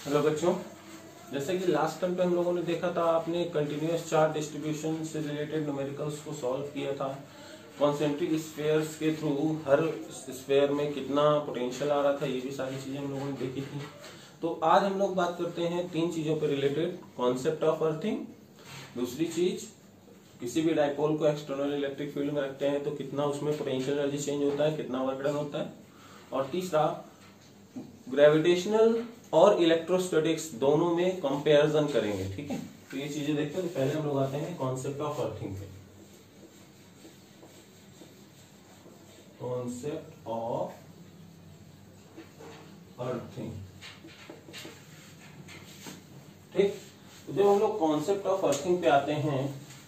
Hello बच्चों, जैसे कि लास्ट टाइम पे हम लोगों ने देखा था, आपने कंटिन्यूअस चार्ज डिस्ट्रीब्यूशन से रिलेटेड न्यूमेरिकल्स को सॉल्व किया था। कॉन्सेंट्रिक स्फीयर्स के थ्रू हर स्फीयर में कितना पोटेंशियल आ रहा था, ये भी सारी चीजें हम लोगों ने देखी थी। तो आज हम लोग बात करते हैं तीन चीजों पे रिलेटेड। कॉन्सेप्ट ऑफ अर्थिंग, दूसरी चीज किसी भी डाइपोल को एक्सटर्नल इलेक्ट्रिक फील्ड में रखते हैं तो कितना उसमें पोटेंशियल एनर्जी चेंज होता है, कितना वर्क डन होता है, और तीसरा ग्रेविटेशनल और इलेक्ट्रोस्टैटिक्स दोनों में कंपैरिजन करेंगे। ठीक है, तो ये चीजें देखते हैं। तो पहले हम लोग आते हैं कॉन्सेप्ट ऑफ अर्थिंग पे। कॉन्सेप्ट ऑफ अर्थिंग, ठीक। तो जब हम लोग कॉन्सेप्ट ऑफ अर्थिंग पे आते हैं,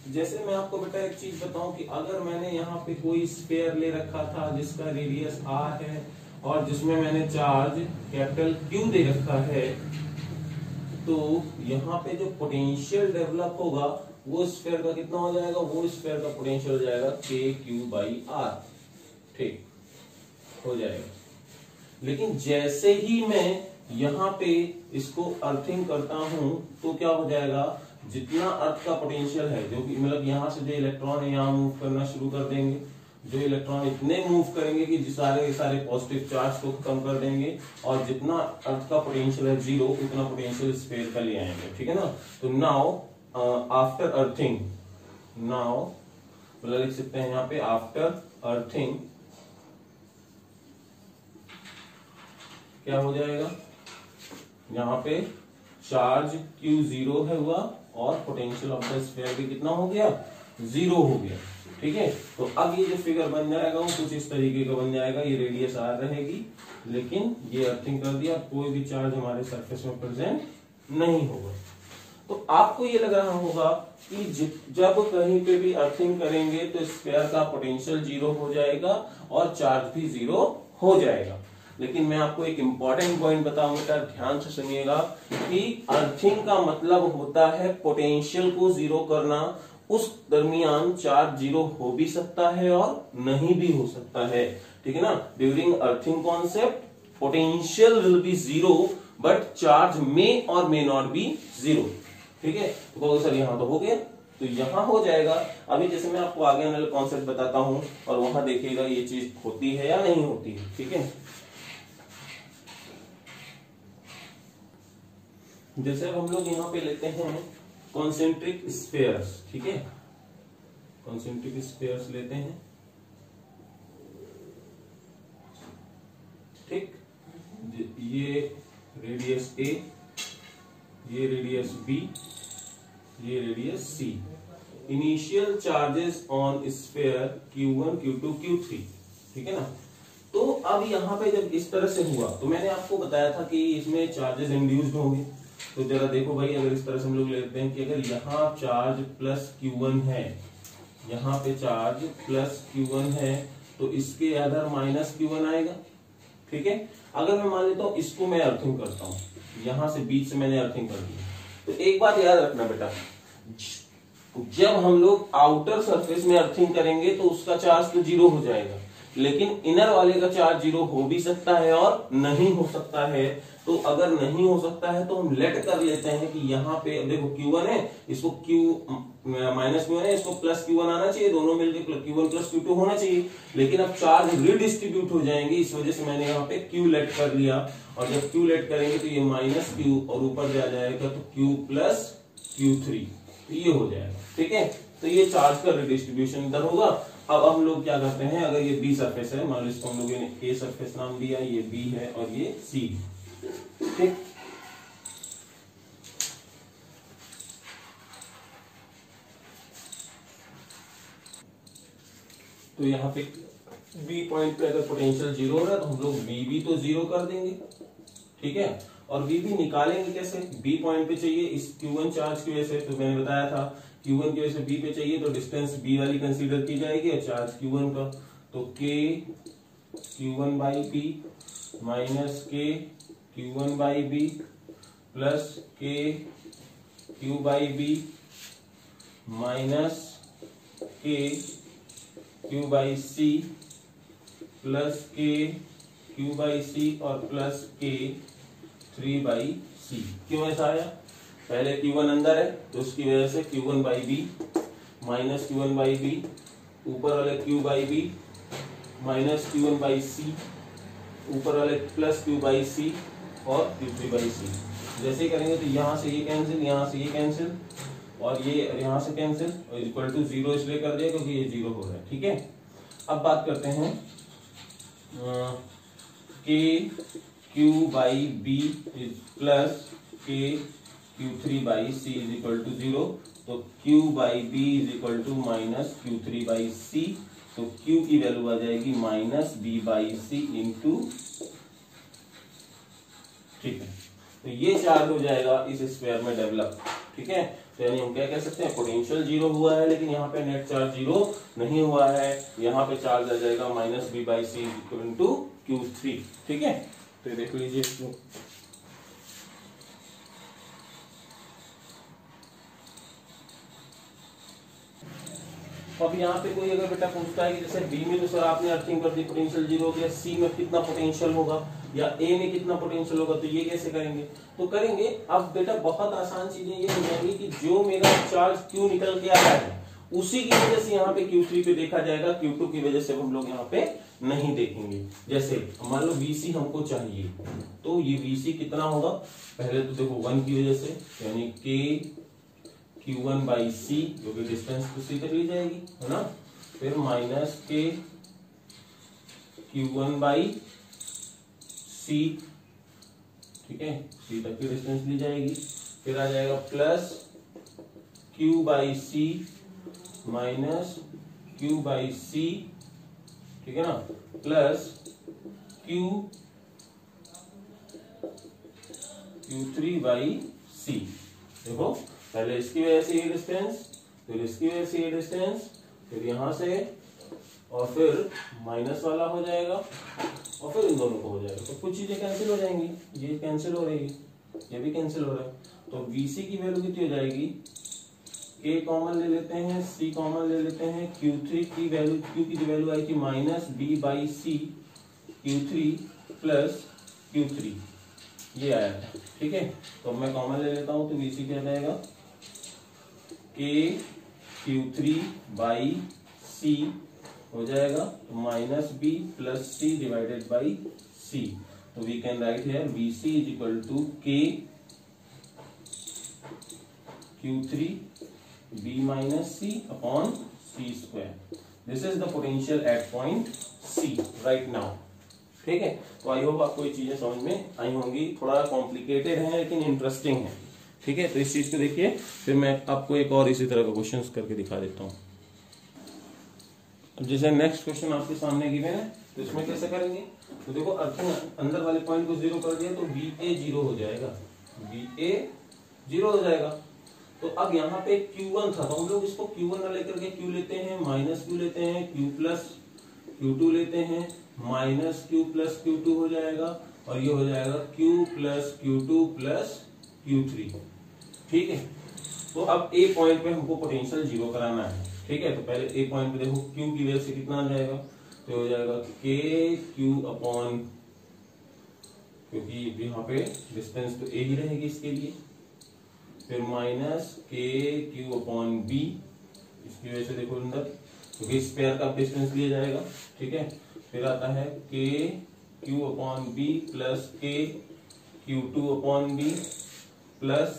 जैसे मैं आपको बेटा एक चीज बताऊं कि अगर मैंने यहाँ पे कोई स्फीयर ले रखा था जिसका रेडियस r है और जिसमें मैंने चार्ज कैपिटल Q दे रखा है, तो यहाँ पे जो पोटेंशियल डेवलप होगा वो स्फीयर का कितना हो जाएगा, वो स्फीयर का पोटेंशियल हो जाएगा KQ/R। ठीक हो जाएगा। लेकिन जैसे ही मैं यहाँ पे इसको अर्थिंग करता हूं तो क्या हो जाएगा, जितना अर्थ का पोटेंशियल है, जो कि मतलब यहाँ से जो इलेक्ट्रॉन है यहाँ मूव करना शुरू कर देंगे, जो इलेक्ट्रॉन इतने मूव करेंगे कि सारे सारे पॉजिटिव चार्ज को खत्म कर देंगे, और जितना अर्थ का पोटेंशियल है 0, उतना पोटेंशियल स्फीयर का ले आएंगे। ठीक है ना। तो नाउ आफ्टर अर्थिंग, नाउ मतलब लिख सकते हैं यहाँ पे आफ्टर अर्थिंग क्या हो जाएगा, यहाँ पे चार्ज Q 0 है हुआ और पोटेंशियल ऑफ द स्फीयर भी कितना हो गया, 0 हो गया। ठीक है। तो अब ये जो फिगर बन जाएगा वो कुछ इस तरीके का बन जाएगा। ये रेडियस R रहेगी, लेकिन ये अर्थिंग कर दिया, कोई भी चार्ज हमारे सरफेस में प्रेजेंट नहीं होगा। तो आपको ये लग रहा होगा कि जब कहीं पे भी अर्थिंग करेंगे तो स्फीयर का पोटेंशियल 0 हो जाएगा और चार्ज भी 0 हो जाएगा। लेकिन मैं आपको एक इंपॉर्टेंट पॉइंट बताऊंगा, ध्यान से सुनिएगा कि अर्थिंग का मतलब होता है पोटेंशियल को 0 करना। उस दरमियान चार्ज 0 हो भी सकता है और नहीं भी हो सकता है। ठीक है ना। During earthing concept potential will be 0 but charge may और मे नॉट बी 0। ठीक है। तो सर यहां तो हो गया, तो यहां हो जाएगा। अभी जैसे मैं आपको आगे वाला कॉन्सेप्ट बताता हूं और वहां देखिएगा ये चीज होती है या नहीं होती है। ठीक है। जैसे हम लोग यहाँ पे लेते हैं कॉन्सेंट्रिक स्फीयर्स। ठीक है, कॉन्सेंट्रिक स्फीयर्स लेते हैं। ठीक, ये रेडियस A, ये रेडियस B, ये radius C। Initial charges on sphere Q1, Q2, Q3। ठीक है ना। तो अब यहाँ पे जब इस तरह से हुआ तो मैंने आपको बताया था कि इसमें चार्जेस इंड्यूस्ड होंगे। तो जरा देखो भाई, अगर इस तरह से हम लोग लेते हैं कि अगर यहाँ चार्ज प्लस Q1 है, यहाँ पे चार्ज प्लस Q1 है, तो इसके अदर माइनस Q1 आएगा। ठीक है। अगर मैं मान लेता हूं इसको मैं अर्थिंग करता हूं, यहां से बीच से मैंने अर्थिंग कर दी, तो एक बात याद रखना बेटा, जब हम लोग आउटर सरफेस में अर्थिंग करेंगे तो उसका चार्ज तो 0 हो जाएगा, लेकिन इनर वाले का चार्ज 0 हो भी सकता है और नहीं हो सकता है। तो अगर नहीं हो सकता है तो हम लेट कर लेते हैं कि यहाँ पे देखो Q1 है, इसको माइनस Q1 है, इसको प्लस Q1 आना चाहिए, दोनों मिलकर Q1 प्लस Q2 होना चाहिए। लेकिन अब चार्ज रिडिस्ट्रीब्यूट हो जाएंगे, इस वजह से मैंने यहाँ पे Q लेट कर लिया। और जब Q लेट करेंगे तो ये माइनस Q और ऊपर जा जाएगा तो Q प्लस Q3, तो ये हो जाएगा। ठीक है। तो ये चार्ज का रिडिस्ट्रीब्यूशन इधर होगा। अब हम लोग क्या करते हैं, अगर ये B सरफेस है, मान लो इसको हम लोग ने A सरफेस नाम दिया, ये B है और ये C। ठीक, तो यहाँ पे B पॉइंट पे अगर पोटेंशियल 0 हो रहा है तो हम लोग B भी तो 0 कर देंगे। ठीक है। और B भी निकालेंगे कैसे, B पॉइंट पे चाहिए इस Q1 चार्ज की वजह से, तो मैंने बताया था Q1 की वजह से B पे चाहिए तो डिस्टेंस B वाली कंसीडर की जाएगी और चार्ज Q1 का, तो K Q1/B minus K Q1/B plus K Q/B minus K Q/C plus K Q/C और प्लस K 3/C। सी। क्यों ऐसा आया? पहले Q1 अंदर है तो उसकी वजह से Q1 by B minus Q1 by B, ऊपर वाले Q by B minus Q1 by C, ऊपर वाले प्लस Q बाई सी और Q3 बाई सी। जैसे ही करेंगे तो यहाँ से ये कैंसिल, यहाँ से ये कैंसिल और ये यहाँ से कैंसिल और इक्वल टू 0 इसलिए कर दिया क्योंकि ये 0 हो रहा है। ठीक है, अब बात करते हैं के Q by B plus K Q3 by C is equal to 0। तो Q by B is equal to minus Q3 by C. तो Q की वैल्यू आ जाएगी minus B by C into. ठीक है, तो ये चार्ज हो जाएगा इस स्क्वायर में डेवलप। ठीक है, तो यानी हम क्या कह सकते हैं, पोटेंशियल 0 हुआ है लेकिन यहाँ पे नेट चार्ज 0 नहीं हुआ है। यहाँ पे चार्ज आ जाएगा minus B by C equal to Q3। ठीक है, तो देख लीजिए अब यहाँ पे कोई अगर बेटा पूछता है कि जैसे बी में तो सर आपने अर्थिंग कर दी, पोटेंशियल 0 हो गया, सी में कितना पोटेंशियल होगा या ए में कितना पोटेंशियल होगा, तो ये कैसे करेंगे? तो करेंगे अब बेटा बहुत आसान चीजें ये हो जाएंगी कि जो मेरा चार्ज Q निकल के आया है उसी की वजह से यहाँ पे Q3 पे देखा जाएगा, Q2 की वजह से हम लोग यहाँ पे नहीं देखेंगे। जैसे मान लो VC हमको चाहिए तो ये VC कितना होगा, पहले तो देखो 1 की वजह से यानी K Q1 बाई सी जो कि डिस्टेंस तो सी तक ली जाएगी, है ना। फिर माइनस के Q1 बाई सी, ठीक है, सी तक की डिस्टेंस ली जाएगी। फिर आ जाएगा plus Q by C minus Q by C, ठीक है ना, प्लस Q3 बाई सी। देखो पहले इसकी वजह से ये डिस्टेंस, फिर इसकी वजह से ये डिस्टेंस, फिर यहां से और फिर माइनस वाला हो जाएगा और फिर इन दोनों को हो जाएगा। तो कुछ चीजें कैंसिल हो जाएंगी, ये कैंसिल हो रही है, ये भी कैंसिल हो रहा है। तो VC की वैल्यू कितनी हो जाएगी, K कॉमन ले लेते हैं, C कॉमन ले लेते हैं, Q3 की वैल्यू, Q की वैल्यू आई थी minus B by C, Q3 plus Q3 ये आया था। ठीक है, तो मैं कॉमन ले लेता हूं तो VC क्या जाएगा, K Q3 बाई सी हो जाएगा minus B plus C divided by C. तो we can write here VC is equal to K Q3 B minus C upon C square. This is the potential at point C right now. ठीक है, तो I hope आपको ये चीजें समझ में आई होंगी। थोड़ा कॉम्प्लिकेटेड है लेकिन इंटरेस्टिंग है। ठीक है, तो इस चीज को देखिए, फिर मैं आपको एक और इसी तरह का क्वेश्चन करके दिखा देता हूं। अब जैसे नेक्स्ट क्वेश्चन आपके सामने गिवन है तो इसमें कैसे करेंगे, तो देखो अर्थिंग अंदर वाले पॉइंट को 0 कर दिया तो VA 0 हो जाएगा, VA 0 हो जाएगा। तो अब यहाँ पे Q1 था तो हम लोग इसको Q1 ना लेकर के Q लेते हैं, माइनस Q लेते हैं, Q प्लस Q2 लेते हैं, माइनस Q प्लस Q2 हो जाएगा और ये हो जाएगा Q plus Q2 plus Q3। ठीक है, तो अब A पॉइंट पे हमको पोटेंशियल 0 कराना है। ठीक है, तो पहले A पॉइंट पे देखो Q की वजह से कितना आ जाएगा, तो हो जाएगा K Q अपॉन, क्योंकि यहाँ पे डिस्टेंस तो A ही रहेगी इसके लिए, फिर minus K Q upon B, इसकी वजह से देखो अंदर क्योंकि इस पेयर का डिस्टेंस लिया जाएगा। ठीक है, फिर आता है K Q upon B plus K Q2 upon B plus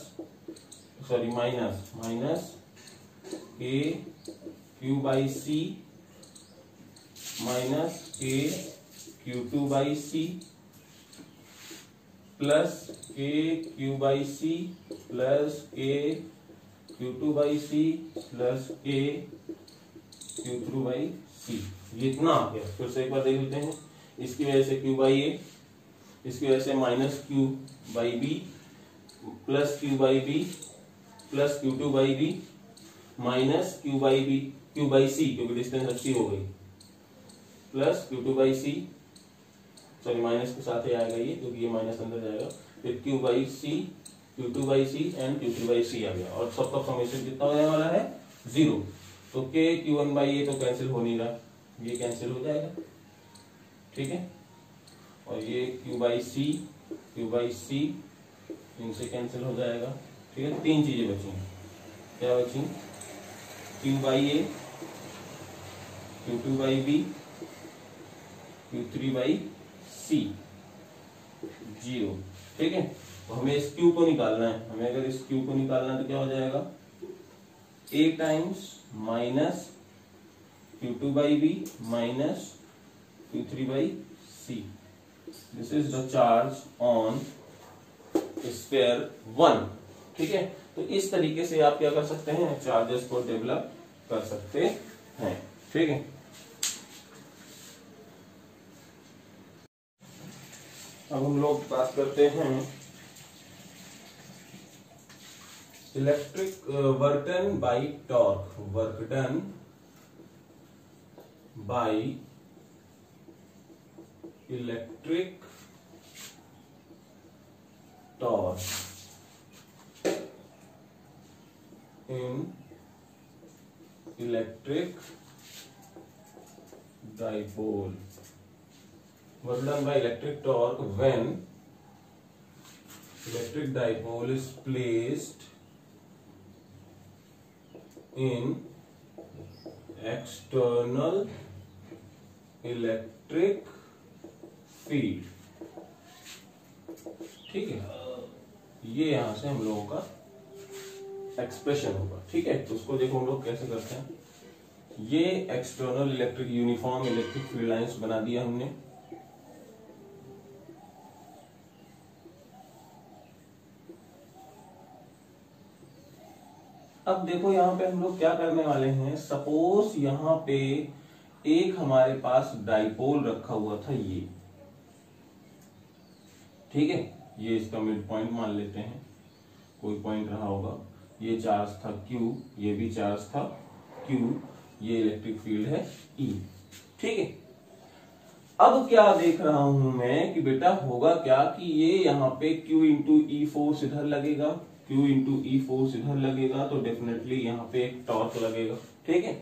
sorry minus K Q by C minus K Q2 by C plus K Q by C plus K Q2 by C plus K Q3 by C. ये इतना आ गया। फिर से एक बार देख लेते हैं, इसकी वजह से Q बाई ए, इसकी वजह से minus Q by B plus Q by B plus Q2 by B minus Q by B, Q by C क्योंकि डिस्टेंस अच्छी हो गई, plus Q2 by C, sorry minus के साथ ही आएगा ये क्योंकि ये माइनस अंदर जाएगा, फिर Q by C, Q2 by C and Q3 by C आ गया और सबका समेशन कितना होने वाला है 0। तो K Q1 बाई ए तो कैंसिल हो नहीं रहा, ये कैंसिल हो जाएगा। ठीक है, और ये Q बाई सी इनसे कैंसिल हो जाएगा। ठीक है, तीन चीजें बची, क्या बची, Q/A, Q2/B, Q3/C, 0। ठीक है, तो हमें इस Q को निकालना है। हमें अगर इस Q को निकालना है तो क्या हो जाएगा, A times minus Q2/B minus Q3/C। This is the charge on sphere 1। ठीक है, तो इस तरीके से आप क्या कर सकते हैं, चार्जेस को डेवलप कर सकते हैं। ठीक है, अब हम लोग बात करते हैं electric work done by torque. Work done by electric torque in electric dipole. Work done by electric torque when electric dipole is placed in external electric field। ठीक है, ये यहां से हम लोगों का एक्सप्रेशन होगा। ठीक है, तो उसको देखो हम लोग कैसे करते हैं। ये external electric uniform electric field lines बना दिया हमने। अब देखो यहाँ पे हम लोग क्या करने वाले हैं, सपोज यहाँ पे एक हमारे पास डाइपोल रखा हुआ था ये। ठीक है, ये इसका मिड पॉइंट मान लेते हैं, कोई पॉइंट रहा होगा। ये चार्ज था Q, ये भी चार्ज था Q, ये इलेक्ट्रिक फील्ड है E। ठीक है, अब क्या देख रहा हूं मैं कि बेटा होगा क्या कि ये यहाँ पे Q इंटू E फोर्स इधर लगेगा, Q इंटू E फोर्स इधर लगेगा, तो डेफिनेटली यहाँ पे एक टॉर्क लगेगा। ठीक है,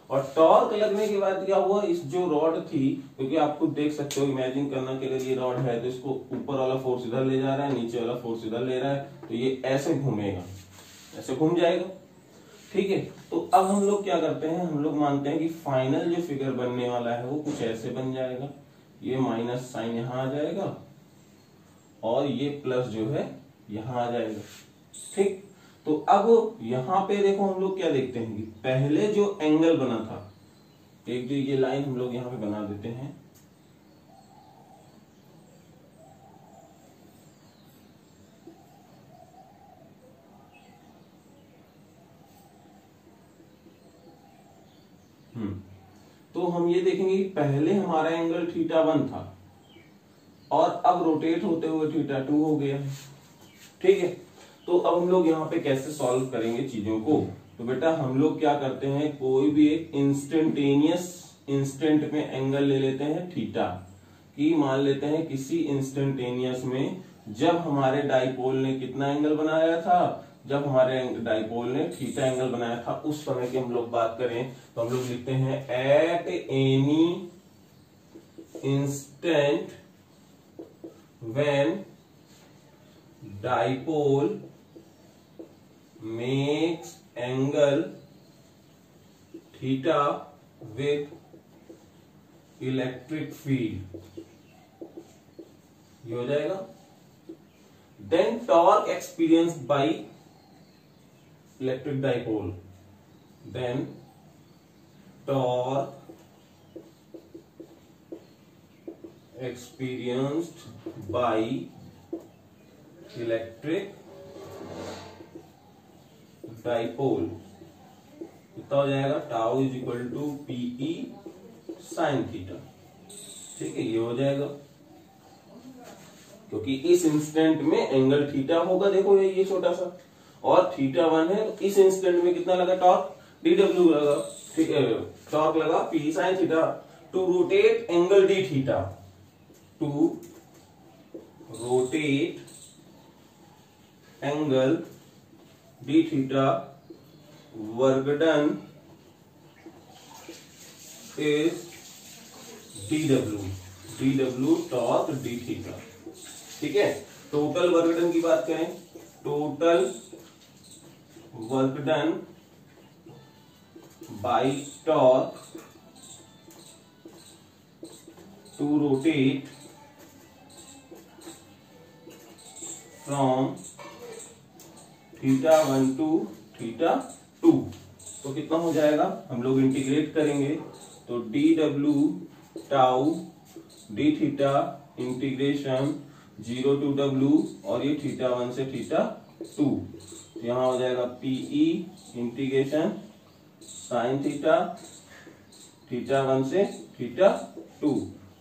और टॉर्क लगने के बाद क्या हुआ, इस जो रॉड थी, क्योंकि आप खुद देख सकते हो, इमेजिन करना कि अगर ये रॉड है तो इसको ऊपर वाला फोर्स इधर ले जा रहा है, नीचे वाला फोर्स इधर ले रहा है, तो ये ऐसे घूमेगा, ऐसे घूम जाएगा। ठीक है, तो अब हम लोग क्या करते हैं, हम लोग मानते हैं कि फाइनल जो फिगर बनने वाला है वो कुछ ऐसे बन जाएगा। ये माइनस साइन यहां आ जाएगा और ये प्लस जो है यहां आ जाएगा। ठीक, तो अब यहां पे देखो हम लोग क्या देखते हैं कि पहले जो एंगल बना था, एक जो ये लाइन हम लोग यहां पे बना देते हैं, तो हम ये देखेंगे कि पहले हमारा एंगल θ1 था और अब रोटेट होते हुए θ2 हो गया। ठीक है, तो अब हम लोग यहाँ पे कैसे सॉल्व करेंगे चीजों को, तो बेटा हम लोग क्या करते हैं, कोई भी एक इंस्टेंटेनियस इंस्टेंट में एंगल ले लेते हैं थीटा की, मान लेते हैं किसी इंस्टेंटेनियस में जब हमारे डाइपोल ने कितना एंगल बनाया था, जब हमारे डाइपोल ने थीटा एंगल बनाया था, उस समय की हम लोग बात करें तो हम लोग लिखते हैं at any instant when dipole makes angle theta with electric field, ये हो जाएगा। then torque experienced by electric dipole, then torque experienced by electric dipole कितना हो जाएगा, tau is equal to PE sine theta. ठीक है, ये हो जाएगा क्योंकि इस इंस्टेंट में एंगल थीटा होगा, देखो ये छोटा सा, और θ1 है, तो इस इंस्टेंट में कितना लगा टॉर्क, dw लगा। ठीक है, टॉर्क लगा P sine theta to rotate angle D theta, to rotate angle D theta, work done is dw torque D theta. ठीक है, टोटल वर्क डन की बात करें, total work done by torque to rotate from θ1 to θ2, तो कितना हो जाएगा, हम लोग इंटीग्रेट करेंगे तो dw tau d theta integration 0 to w और ये θ1 से θ2, यहाँ हो जाएगा PE इंटीग्रेशन साइन थीटा θ1 से θ2,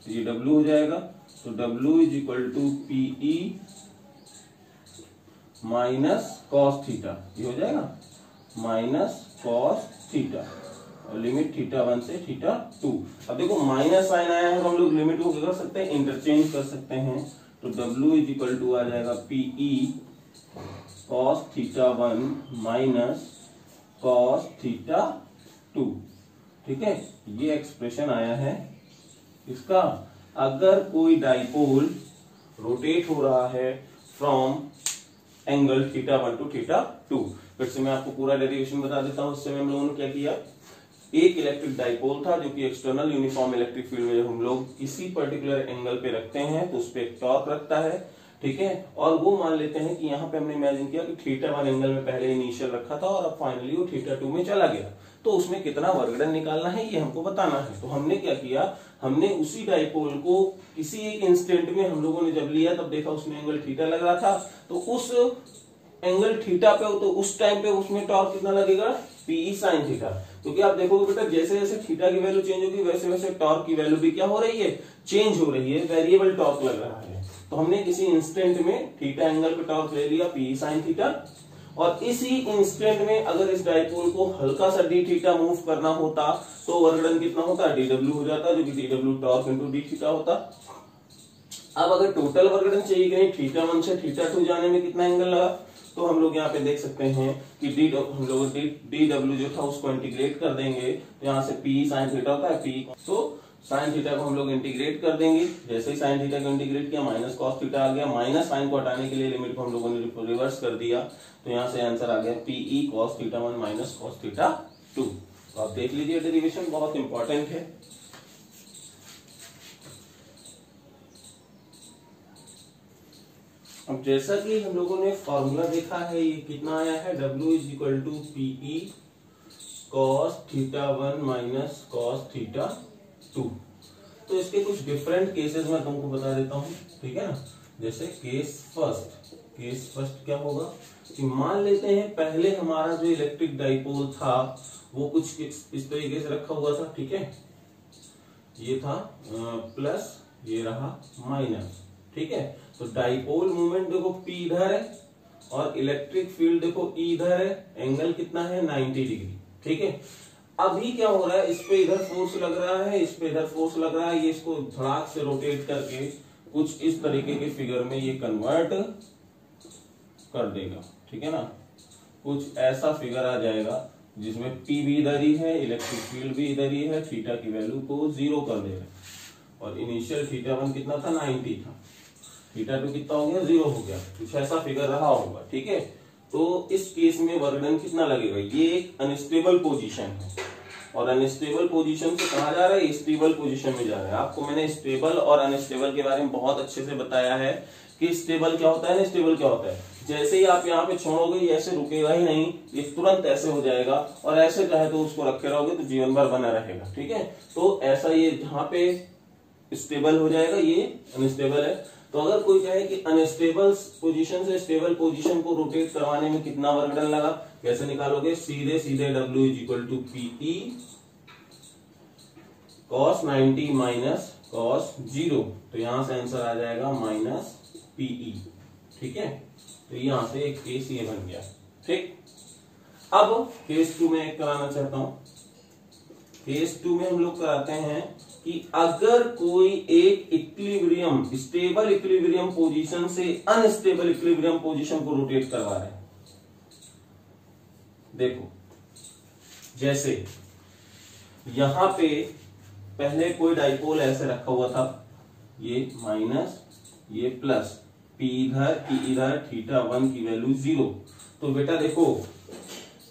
ये w हो जाएगा, तो w is equal to PE minus cos theta, ये हो जाएगा माइनस कॉस थीटा और लिमिट θ1 से θ2। अब देखो माइनस साइन आया है तो हम लोग लिमिट को क्या कर सकते हैं, इंटरचेंज कर सकते हैं, तो w इज इक्वल टू आ जाएगा PE कॉस θ1 माइनस कॉस θ2। ठीक है, ये एक्सप्रेशन आया है इसका। अगर कोई डाइपोल रोटेट हो रहा है फ्रॉम एंगल θ1 टू θ2, फिर से मैं आपको पूरा डेरिवेशन बता देता हूं। उससे हम लोगों ने क्या किया, एक इलेक्ट्रिक डाइपोल था जो कि एक्सटर्नल यूनिफॉर्म इलेक्ट्रिक फील्ड में हम लोग किसी पर्टिकुलर एंगल पे रखते हैं तो उस पर एक टॉर्क रखता है, ठीक है, और वो मान लेते हैं कि यहाँ पे हमने इमेजिन किया कि θ1 एंगल में पहले इनिशियल रखा था और अब फाइनली वो θ2 में चला गया, तो उसमें कितना वर्क डन निकालना है ये हमको बताना है। तो हमने क्या किया, हमने उसी डाइपोल को किसी एक इंस्टेंट में हम लोगों ने जब लिया तब देखा उसमें एंगल थीटा लग रहा था, तो उस एंगल थीटा पे तो उस टाइम पे उसमें टॉर्क कितना लगेगा, PE साइन थीटा, क्योंकि आप देखोगे बेटा जैसे जैसे थीटा की वैल्यू चेंज होगी वैसे वैसे टॉर्क की वैल्यू भी क्या हो रही है, चेंज हो रही है, वेरिएबल टॉर्क लग रहा है। तो हमने किसी इंस्टेंट में थीटा एंगल पे टॉर्क ले लिया PE साइन थीटा, और इसी इंस्टेंट में अगर इस डाइपोल को हल्का सा d थीटा मूव करना होता तो वर्क डन कितना होता, dw हो जाता, जो कि dw torque into d theta होता। अब अगर टोटल वर्क डन चाहिए कि नहीं, θ1 से θ2 जाने में कितना एंगल लगा, तो हम लोग यहाँ पे देख सकते हैं कि हम लोग dw जो था उसको इंटीग्रेट कर देंगे, तो यहाँ से PE साइन थीटा होता है, PE तो साइन थीटा को हम लोग इंटीग्रेट कर देंगे, जैसे ही साइन थीटा को इंटीग्रेट किया माइनस कॉस थीटा आ गया, माइनस साइन को हटाने के लिए लिमिट को हम लोगों ने रिवर्स कर दिया, तो यहाँ से आंसर आ गया PE cos θ1 माइनस cos θ2। तो आप देख लीजिए डेरिवेशन बहुत इंपॉर्टेंट है। अब जैसा कि हम लोगों ने फॉर्मूला देखा है, ये कितना आया है, W is equal to PE cos θ1 minus cos θ2। तो इसके कुछ डिफरेंट केसेस मैं तुमको बता देता हूँ, ठीक है ना। जैसे केस फर्स्ट क्या होगा कि मान लेते हैं पहले हमारा जो इलेक्ट्रिक डाइपोल था वो कुछ इस तरीके से रखा हुआ था, ठीक है, ये था प्लस, ये रहा माइनस, ठीक है। तो डाइपोल मूवमेंट देखो P इधर है और इलेक्ट्रिक फील्ड देखो E इधर है, एंगल कितना है 90 डिग्री, ठीक है। अभी क्या हो रहा है, इस पे इधर फोर्स लग रहा है, इस पे इधर फोर्स लग रहा है, ये इसको धड़ाक से रोटेट करके कुछ इस तरीके के फिगर में ये कन्वर्ट कर देगा, ठीक है ना। कुछ ऐसा फिगर आ जाएगा जिसमें P भी इधर ही है, इलेक्ट्रिक फील्ड भी इधर ही है, थीटा की वैल्यू को 0 कर देगा, और इनिशियल θ1 कितना था 90 था, θ2 कितना हो गया 0 हो गया, कुछ ऐसा फिगर रहा होगा, ठीक है। तो इस केस में वर्क डन कितना लगेगा, ये एक अनस्टेबल पोजीशन है और अनस्टेबल पोजीशन से कहा जा रहा है स्टेबल पोजीशन में जा रहा है। आपको मैंने स्टेबल और अनस्टेबल के बारे में बहुत अच्छे से बताया है कि स्टेबल क्या होता है, अनस्टेबल क्या होता है। जैसे ही आप यहाँ पे छोड़ोगे ये ऐसे रुकेगा ही नहीं, ये तुरंत ऐसे हो जाएगा, और ऐसे चाहे तो उसको रखे रहोगे तो जीवन भर बना रहेगा, ठीक है। तो ऐसा ये जहाँ पे स्टेबल हो जाएगा ये अनस्टेबल है। तो अगर कोई कहे कि अनस्टेबल पोजीशन से स्टेबल पोजीशन को रोटेट करवाने में कितना वर्क डन लगा, कैसे निकालोगे, सीधे सीधे W is equal to PE cos 90 माइनस cos 0, तो यहां से आंसर आ जाएगा माइनस PE, ठीक है। तो यहां से एक केस ये बन गया, ठीक। अब केस 2 में कराना चाहता हूं। केस 2 में हम लोग कराते हैं कि अगर कोई एक इक्विलिब्रियम स्टेबल इक्विलिब्रियम पोजीशन से अनस्टेबल इक्विलिब्रियम पोजीशन को रोटेट करवा रहे हैं। देखो जैसे यहां पे पहले कोई डाइपोल ऐसे रखा हुआ था, ये माइनस ये प्लस, P इधर, P इधर, θ1 की वैल्यू 0। तो बेटा देखो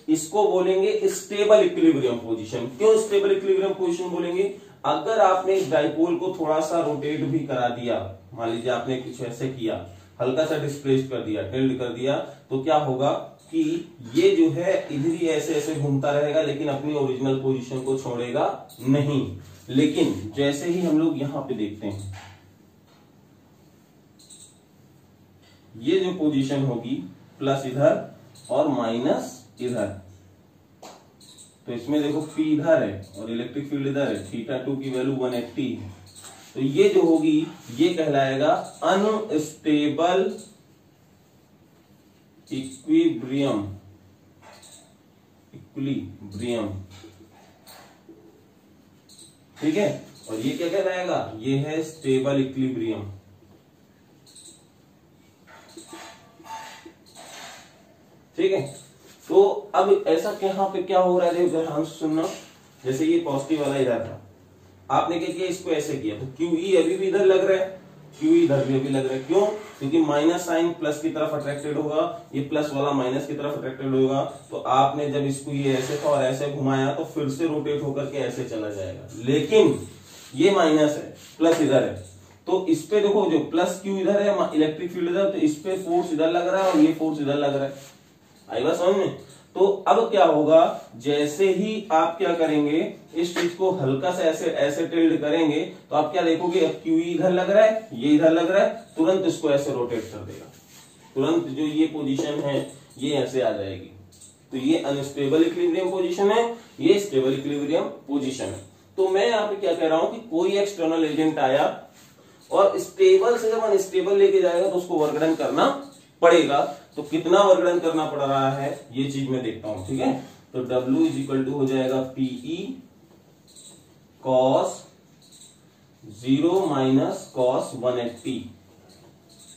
इसको बोलेंगे स्टेबल इक्विलिब्रियम पोजीशन। क्यों स्टेबल इक्विलिब्रियम पोजीशन बोलेंगे? अगर आपने इस डाइपोल को थोड़ा सा रोटेट भी करा दिया, मान लीजिए आपने कुछ ऐसे किया, हल्का सा डिस्प्लेस कर दिया, टिल्ट कर दिया, तो क्या होगा कि ये जो है इधर ही ऐसे ऐसे घूमता रहेगा, लेकिन अपनी ओरिजिनल पोजीशन को छोड़ेगा नहीं। लेकिन जैसे ही हम लोग यहां पे देखते हैं, ये जो पोजीशन होगी प्लस इधर और माइनस इधर, तो इसमें देखो P इधर है और इलेक्ट्रिक फील्ड इधर है, θ2 की वैल्यू 180 है। तो ये जो होगी ये कहलाएगा अनस्टेबल इक्विलिब्रियम। ठीक है, और ये क्या कहलाएगा? ये है स्टेबल इक्विलिब्रियम। ठीक है, तो अब ऐसा यहाँ पे क्या हो रहा है, ध्यान से सुनना। जैसे ये पॉजिटिव वाला इधर था, आपने क्या किया, इसको ऐसे किया, तो QE अभी भी इधर लग रहा है, QE इधर भी अभी लग रहा है। क्यों? क्योंकि माइनस साइन प्लस की तरफ अट्रैक्टेड होगा, ये प्लस वाला माइनस की तरफ अट्रैक्टेड होगा। तो आपने जब इसको ये ऐसे था और ऐसे घुमाया तो फिर से रोटेट होकर के ऐसे चला जाएगा। लेकिन ये माइनस है, प्लस इधर है, तो इस पे देखो जो प्लस Q इधर है, इलेक्ट्रिक फील्ड इधर, तो इस पे फोर्स इधर लग रहा है और ये फोर्स इधर लग रहा है। आई बात समझ में? तो अब क्या होगा, जैसे ही आप क्या करेंगे, इस चीज को हल्का से ऐसे ऐसे टिल्ट करेंगे, तो आप क्या देखोगे, अब QE इधर लग रहा है, ये इधर लग रहा है, तुरंत इसको ऐसे रोटेट कर देगा, तुरंत जो ये पोजीशन है ये ऐसे आ जाएगी। तो ये अनस्टेबल इक्विलिब्रियम पोजीशन है, ये स्टेबल इक्विलिब्रियम पोजीशन है। तो मैं यहाँ पे क्या कह रहा हूं कि कोई एक्सटर्नल एजेंट आया और स्टेबल से जब अनस्टेबल लेके जाएगा तो उसको वर्क डन करना पड़ेगा। तो कितना वर्क डन करना पड़ रहा है ये चीज मैं देखता हूं। ठीक है, तो W इज इक्वल टू हो जाएगा PE cos 0 माइनस cos 180।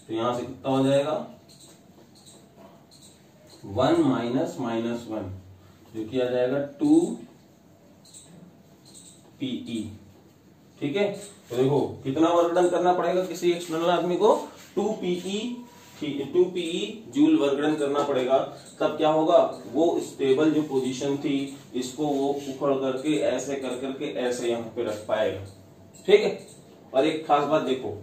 तो यहां से कितना हो जाएगा, 1 माइनस माइनस 1, जो किया जाएगा 2 PE। ठीक है, तो देखो कितना वर्क डन करना पड़ेगा किसी एक्सटर्नल आदमी को, 2 PE जूल वर्क डन करना पड़ेगा। तब क्या होगा, वो स्टेबल जो पोजीशन थी इसको वो उखड़ करके ऐसे कर करके ऐसे यहाँ पे रख पाएगा। ठीक है, और एक खास बात देखो,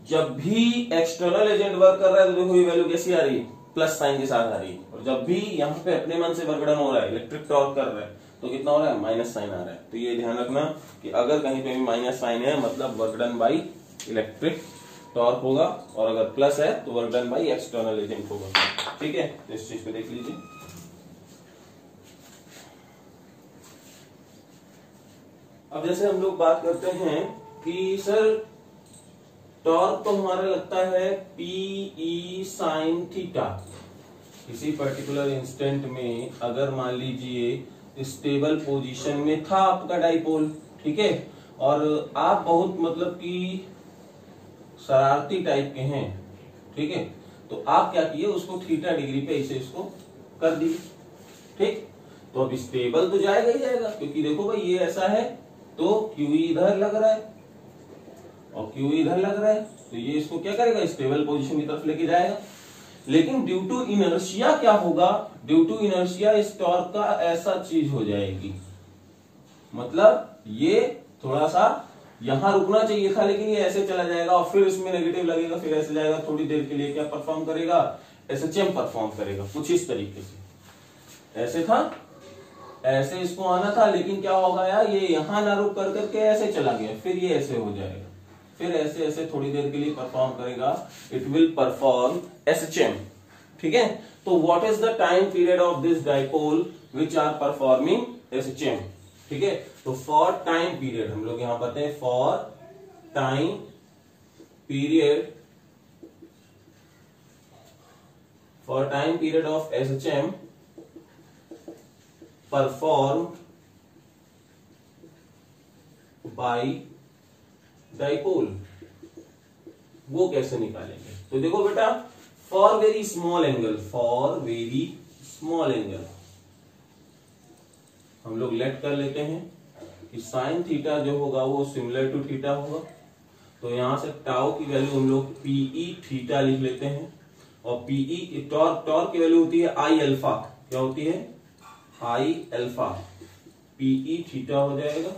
जब भी एक्सटर्नल एजेंट वर्क कर रहा है तो देखो ये वैल्यू कैसी आ रही है, प्लस साइन के साथ आ रही है। और जब भी यहाँ पे अपने मन से वर्क डन हो रहा है, इलेक्ट्रिक टॉर्क कर रहा है, तो कितना हो रहा है, माइनस साइन आ रहा है। तो ये ध्यान रखना कि अगर कहीं पे भी माइनस साइन है मतलब work done by electric torque होगा, और अगर प्लस है तो work done by external agent होगा। ठीक है, तो इस चीज को देख लीजिए। अब जैसे हम लोग बात करते हैं कि सर टॉर्क तो हमारा लगता है PE साइन थीटा। किसी पर्टिकुलर इंस्टेंट में अगर मान लीजिए स्टेबल पोजीशन में था आपका डाइपोल, ठीक है, और आप बहुत मतलब कि शरारती टाइप के हैं, ठीक है, तो आप क्या किए, उसको थीटा डिग्री पे इसे इसको कर दिए। ठीक, तो अब स्टेबल तो जाएगा ही जाएगा, क्योंकि देखो भाई ये ऐसा है तो QE इधर लग रहा है और QE इधर लग रहा है, तो ये इसको क्या करेगा, स्टेबल पोजीशन की तरफ लेके जाएगा। लेकिन ड्यू टू इनर्शिया क्या होगा, ड्यू टू इनर्शिया इस टॉर्क का ऐसा चीज हो जाएगी, मतलब ये थोड़ा सा यहां रुकना चाहिए था लेकिन ये ऐसे चला जाएगा और फिर इसमें नेगेटिव लगेगा, फिर ऐसे जाएगा, थोड़ी देर के लिए क्या परफॉर्म करेगा, SHM परफॉर्म करेगा कुछ इस तरीके से। ऐसे था, ऐसे इसको आना था, लेकिन क्या होगा यार, ये यहां ना रुक कर करके ऐसे चला गया, फिर ये ऐसे हो जाएगा, फिर ऐसे ऐसे थोड़ी देर के लिए परफॉर्म करेगा, इट विल परफॉर्म SHM। ठीक है, तो what is the time period of this dipole which are performing SHM। ठीक है, तो फॉर टाइम पीरियड हम लोग यहां बताते हैं, for time period of SHM perform by dipole, वो कैसे निकालेंगे। तो देखो बेटा, फॉर वेरी स्मॉल एंगल हम लोग लेट कर लेते हैं कि साइन थीटा जो होगा वो सिमिलर टू थीटा होगा। तो यहां से टाउ की वैल्यू हम लोग पीई थीटा लिख लेते हैं, और पीई टॉर्क की वैल्यू होती है आई अल्फा। क्या होती है? आई अल्फा। पीई थीटा हो जाएगा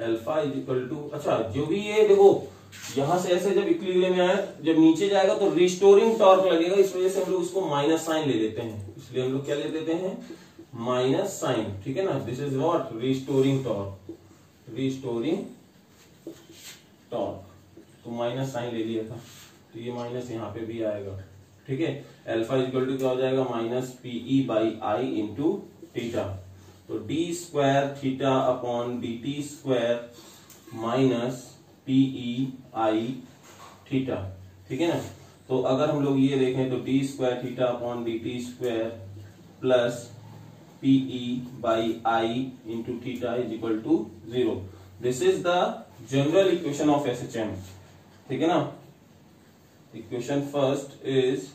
अल्फा इज इक्वल टू, अच्छा जो भी ये देखो यहां से ऐसे जब इक्विलिब्रियम में आया, जब नीचे जाएगा तो रिस्टोरिंग टॉर्क लगेगा, इस वजह से हम लोग इसको माइनस साइन ले लेते हैं, इसलिए हम लोग क्या ले लेते हैं? Minus sine. ठीक है ना, this is what? Restoring torque. Restoring torque, तो माइनस साइन ले लिया था, तो ये माइनस यहाँ पे भी आएगा। ठीक है, अल्फा इक्वल टू क्या हो जाएगा? Minus PE by I into theta, तो D square theta upon D T square minus PE I theta. ठीक है ना, तो अगर हम लोग ये देखें तो D square theta upon D T square plus PE by I into theta is equal to 0। This is the general equation of SHM. ठीक है ना, equation first is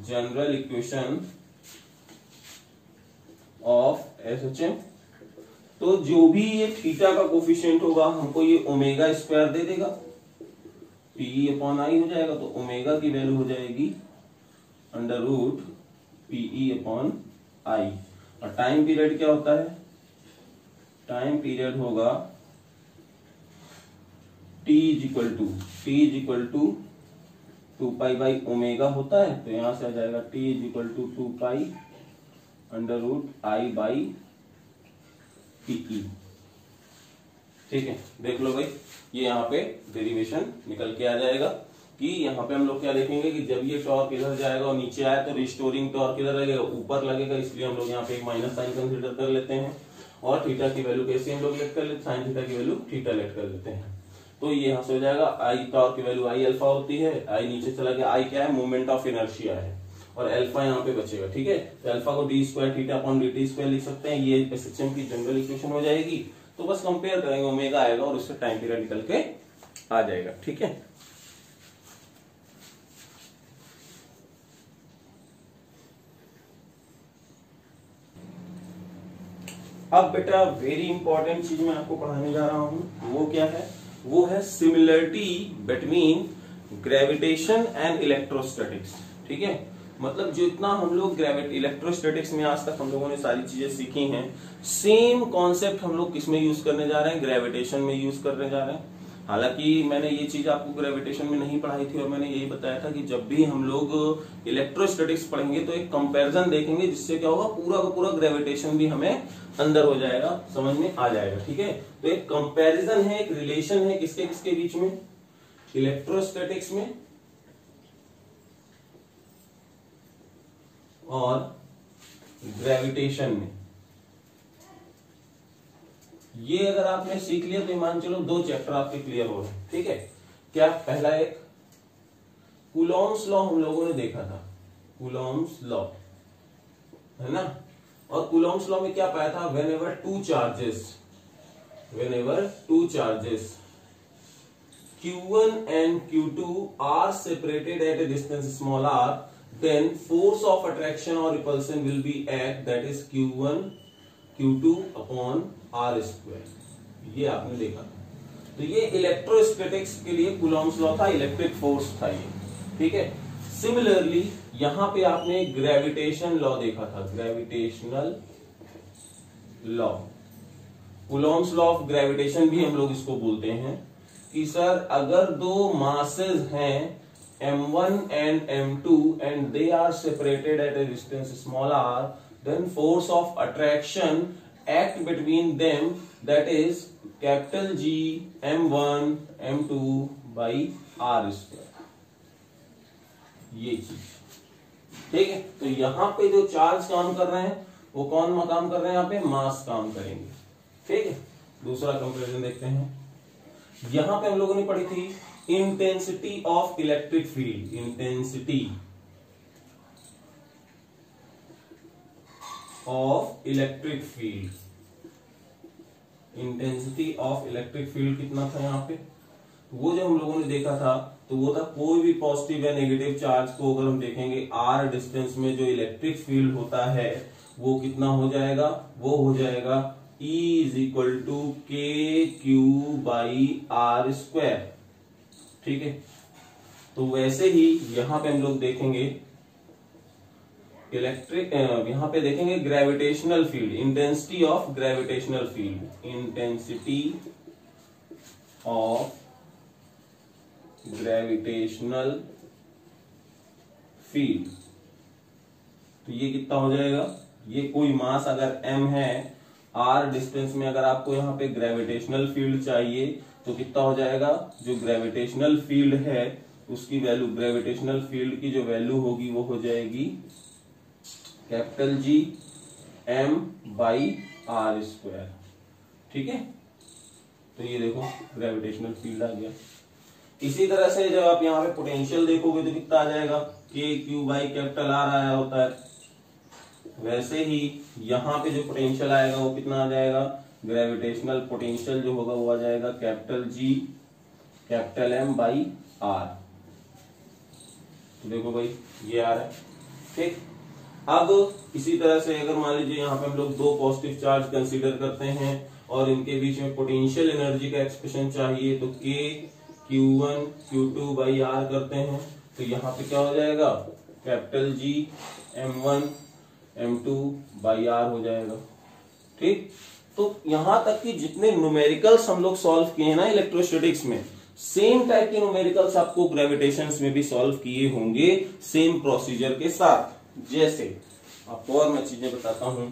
general equation of SHM. तो जो भी ये थीटा का coefficient होगा हमको ये ओमेगा स्क्वायर दे देगा, पीई अपॉन आई हो जाएगा, तो ओमेगा की वैल्यू हो जाएगी under root PE upon I. और टाइम पीरियड क्या होता है? टाइम पीरियड होगा t is equal to 2 pi by omega होता है, तो यहां से आ जाएगा t is equal to 2 pi under root I by PE. ठीक है, देख लो भाई, ये यहाँ पे डेरिवेशन निकल के आ जाएगा कि यहाँ पे हम लोग क्या देखेंगे कि जब ये टॉर्क इधर जाएगा और नीचे आया तो रिस्टोरिंग टॉर्क इधर लगेगा, ऊपर लगेगा, इसलिए हम लोग यहाँ पे एक माइनस साइन कंसीडर कर लेते हैं। और थीटा की वैल्यू कैसे हम लोग लेट कर लेते हैं? साइन थीटा की वैल्यू थीटा लेट कर लेते हैं, तो ये यहाँ से हो जाएगा आई टॉर्क की वैल्यू आई अल्फा होती है, आई नीचे चला गया, आई क्या है? मोमेंट ऑफ इनर्शिया है, और अल्फा यहाँ पे बचेगा। ठीक है, तो अल्फा को D square theta upon D T square लिख सकते हैं, ये एसएचएम की जनरल इक्वेशन हो जाएगी। तो बस कंपेयर करेंगे, ओमेगा आएगा और उससे टाइम पीरियड निकल के आ जाएगा। ठीक है, अब बेटा वेरी इंपॉर्टेंट चीज मैं आपको पढ़ाने जा रहा हूं, वो क्या है? वो है similarity between gravitation and electrostatics. ठीक है, मतलब जितना हम लोग इलेक्ट्रोस्टैटिक्स में आज तक हम लोगों ने सारी चीजें सीखी हैं, सेम कॉन्सेप्ट हम लोग किसमें यूज करने जा रहे हैं? ग्रेविटेशन में यूज करने जा रहे हैं। हालांकि मैंने ये चीज आपको ग्रेविटेशन में नहीं पढ़ाई थी, और मैंने यही बताया था कि जब भी हम लोग इलेक्ट्रोस्टैटिक्स पढ़ेंगे तो एक कंपैरिजन देखेंगे, जिससे क्या होगा? पूरा का पूरा ग्रेविटेशन भी हमें अंदर हो जाएगा, समझ में आ जाएगा। ठीक है, तो एक कंपैरिजन है, एक रिलेशन है किसके किसके बीच में? इलेक्ट्रोस्टैटिक्स में और ग्रेविटेशन में। ये अगर आपने सीख लिया तो मान चलो 2 चैप्टर आपके क्लियर हो रहे। ठीक है, क्या? पहला एक कूलॉम्स लॉ हम लोगों ने देखा था, कूलॉम्स लॉ है ना, और कूलॉम्स लॉ में क्या पाया था? whenever two charges Q1 and Q2 are separated at a distance small r, then force of attraction or repulsion will be at, that is Q1 Q2 upon r square। ये आपने देखा था, तो ये इलेक्ट्रोस्टैटिक्स के लिए कूलॉम्स लॉ था, electric force था ये। ठीक है, सिमिलरली यहां पे आपने ग्रेविटेशन लॉ देखा था, gravitational law, Coulomb's law of gravitation भी हम लोग इसको बोलते हैं कि सर अगर 2 मासेस हैं m1 and m2 and they are separated at a distance small r, then force of attraction act between them, that is capital G m1 m2 by r square। ये चीज ठीक है, तो यहां पे जो चार्ज काम कर रहे हैं वो कौन काम कर रहे हैं? यहाँ पे मास काम करेंगे। ठीक है, दूसरा कंपैरिजन देखते हैं। यहां पे हम लोगों ने पढ़ी थी intensity of electric field, intensity of electric field, intensity of electric field कितना था यहाँ पे? वो जो हम लोगों ने देखा था तो वो था कोई भी पॉजिटिव या नेगेटिव चार्ज को अगर हम देखेंगे r डिस्टेंस में जो इलेक्ट्रिक फील्ड होता है वो कितना हो जाएगा? वो हो जाएगा E is equal to K Q by are square. ठीक है। तो वैसे ही यहां पे हम लोग देखेंगे इलेक्ट्रिक, यहां पे देखेंगे gravitational field, intensity of gravitational field, intensity of gravitational field. तो ये कितना हो जाएगा, ये कोई मास अगर m है, r डिस्टेंस में अगर आपको यहाँ पे ग्रेविटेशनल फील्ड चाहिए तो कितना हो जाएगा, जो ग्रेविटेशनल फील्ड है उसकी वैल्यू, ग्रेविटेशनल फील्ड की जो वैल्यू होगी वो हो जाएगी capital G m by r square. ठीक है, तो ये देखो ग्रेविटेशनल फील्ड आ गया। इसी तरह से जब आप यहाँ पे पोटेंशियल देखोगे तो कितना आ जाएगा, के क्यू बाई कैपिटल आर आया होता है, वैसे ही यहाँ पे जो पोटेंशियल आएगा वो कितना आ जाएगा, ग्रेविटेशनल पोटेंशियल जो होगा वो आ जाएगा capital G capital M by R. तो देखो भाई ये आ रहा है। ठीक, अब इसी तरह से अगर मान लीजिए यहाँ पे हम लोग दो पॉजिटिव चार्ज कंसीडर करते हैं और इनके बीच में पोटेंशियल एनर्जी का एक्सप्रेशन चाहिए, तो के Q1 Q2 बाई आर करते हैं, तो यहाँ पे क्या हो जाएगा, capital ji M1 M2 by are हो जाएगा। ठीक, तो यहां तक कि जितने न्यूमेरिकल्स हम लोग सॉल्व किए हैं ना इलेक्ट्रोस्टैटिक्स में, सेम टाइप के न्यूमेरिकल्स आपको ग्रेविटेशंस में भी सॉल्व किए होंगे सेम प्रोसीजर के साथ। जैसे आपको और मैं चीजें बताता हूं,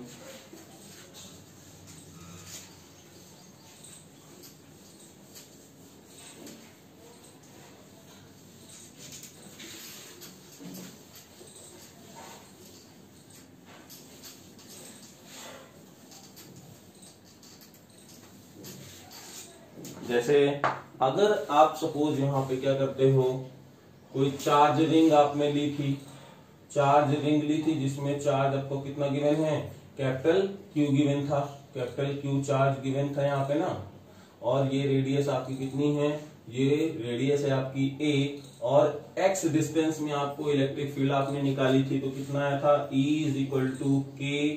जैसे अगर आप सपोज यहां पे क्या करते हो, कोई चार्ज रिंग आपने ली थी, चार्ज रिंग ली थी जिसमें चार्ज आपको कितना गिवन है, कैपिटल क्यू गिवन था, कैपिटल क्यू चार्ज गिवन था यहाँ पे ना, और ये रेडियस आपकी कितनी है, ये रेडियस है आपकी ए, और एक्स डिस्टेंस में आपको इलेक्ट्रिक फील्ड आपने निकाली थी, तो कितना आया था, E is equal to K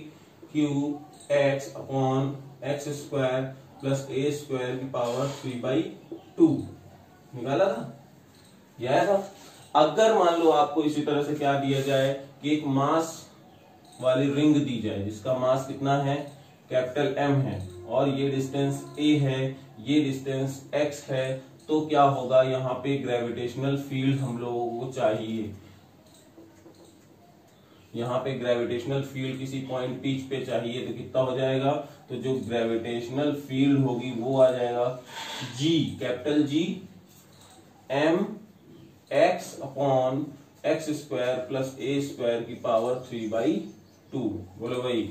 Q X upon X square plus A square की पावर 3/2 निकाला था, यह आया था। अगर मान लो आपको इसी तरह से क्या दिया जाए कि एक मास वाली रिंग दी जाए जिसका मास कितना है, कैपिटल M है, और ये डिस्टेंस a है, ये डिस्टेंस x है, तो क्या होगा, यहाँ पे ग्रेविटेशनल फील्ड हम लोगों को चाहिए, यहाँ पे ग्रेविटेशनल फील्ड किसी पॉइंट पीच पे चाहिए, तो कितना हो जाएगा, तो जो ग्रेविटेशनल फील्ड होगी वो आ जाएगा G capital G M x upon X square plus A square की पावर 3/2। बोलो भाई,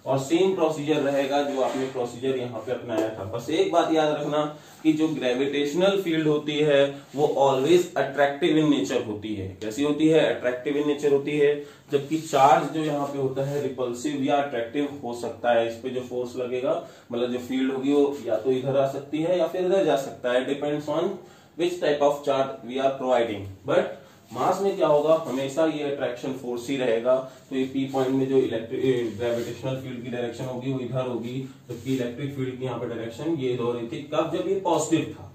और सेम प्रोसीजर रहेगा जो आपने प्रोसीजर यहाँ पे अपनाया था। बस एक बात याद रखना कि जो ग्रेविटेशनल फील्ड होती है वो ऑलवेज अट्रैक्टिव इन नेचर होती है। कैसी होती है, अट्रैक्टिव इन नेचर होती है, जबकि चार्ज जो यहाँ पे होता है रिपल्सिव या अट्रैक्टिव हो सकता है। इस पे जो फोर्स लगेगा, मतलब जो फील्ड होगी वो या तो इधर आ सकती है या फिर इधर जा सकता है, depends on which type of charge we are providing. But mass में क्या होगा, हमेशा ये अट्रैक्शन फोर्स ही रहेगा। तो ये पी पॉइंट में जो इलेक्ट्रिक ग्रेविटेशनल फील्ड की डायरेक्शन होगी वो इधर होगी, जबकि इलेक्ट्रिक फील्ड की यहाँ पे डायरेक्शन ये हो रही थी। कब, जब ये पॉजिटिव था।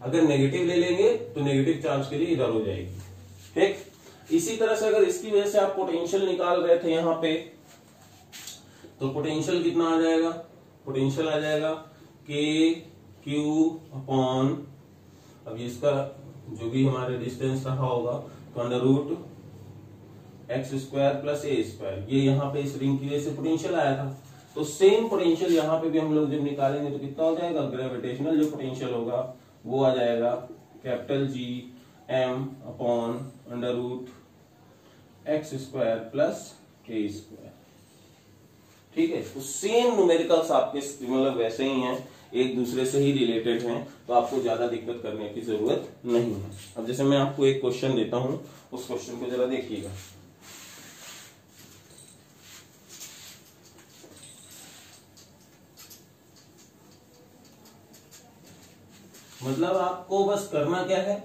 अगर नेगेटिव ले लेंगे तो नेगेटिव चार्ज के लिए इधर हो जाएगी। ठीक, इसी तरह से अगर इसकी वजह से आप पोटेंशियल निकाल रहे थे यहाँ पे, तो पोटेंशियल कितना आ जाएगा, पोटेंशियल आ जाएगा के क्यू अपॉन, अब इसका जो भी हमारे डिस्टेंस रहा होगा तो under root X square plus A square, ये यहाँ पे इस रिंग की वजह से पोटेंशियल आया था। तो सेम पोटेंशियल यहाँ पे भी हम लोग जब निकालेंगे तो कितना हो जाएगा, ग्रेविटेशनल जो पोटेंशियल होगा वो आ जाएगा capital G M upon under root X square plus A square. ठीक है, तो सेम न्यूमेरिकल्स आपके मतलब वैसे ही हैं, एक दूसरे से ही रिलेटेड हैं, तो आपको ज्यादा दिक्कत करने की जरूरत नहीं है। अब जैसे मैं आपको एक क्वेश्चन देता हूं, उस क्वेश्चन को जरा देखिएगा। मतलब आपको बस करना क्या है,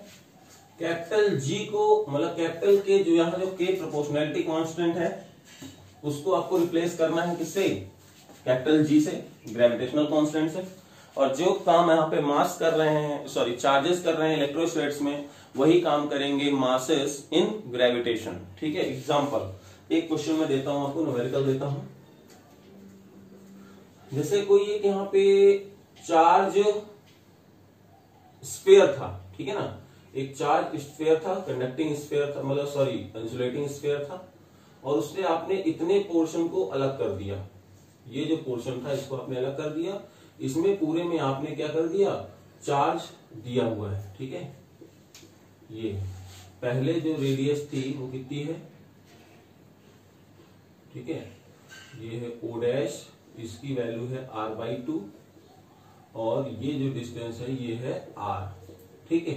कैपिटल जी को, मतलब कैपिटल के जो यहाँ जो के प्रोपोर्शनैलिटी कांस्टेंट है उसको आपको रिप्लेस करना है किससे, कैपिटल जी से, ग्रेविटेशनल कांस्टेंट से। और जो काम यहाँ पे मास कर रहे हैं, सॉरी चार्जेस कर रहे हैं इलेक्ट्रोस्टेट्स में, वही काम करेंगे मासेस इन ग्रेविटेशन। ठीक है, एग्जांपल एक क्वेश्चन में देता हूं आपको, न्यूमेरिकल देता हूं। जैसे कोई एक यहाँ पे चार्ज स्फीयर था, ठीक है ना, एक चार्ज स्फीयर था, कंडक्टिंग स्फीयर था, मतलब सॉरी इंसुलेटिंग स्फीयर था, और उससे आपने इतने पोर्शन को अलग कर दिया। ये जो पोर्शन था इसको आपने अलग कर दिया, इसमें पूरे में आपने क्या कर दिया, चार्ज दिया हुआ है। ठीक है, ये पहले जो रेडियस थी वो कितनी है, ठीक है, ये है o डैश, इसकी वैल्यू है r/2, और ये जो डिस्टेंस है ये है r। ठीक है,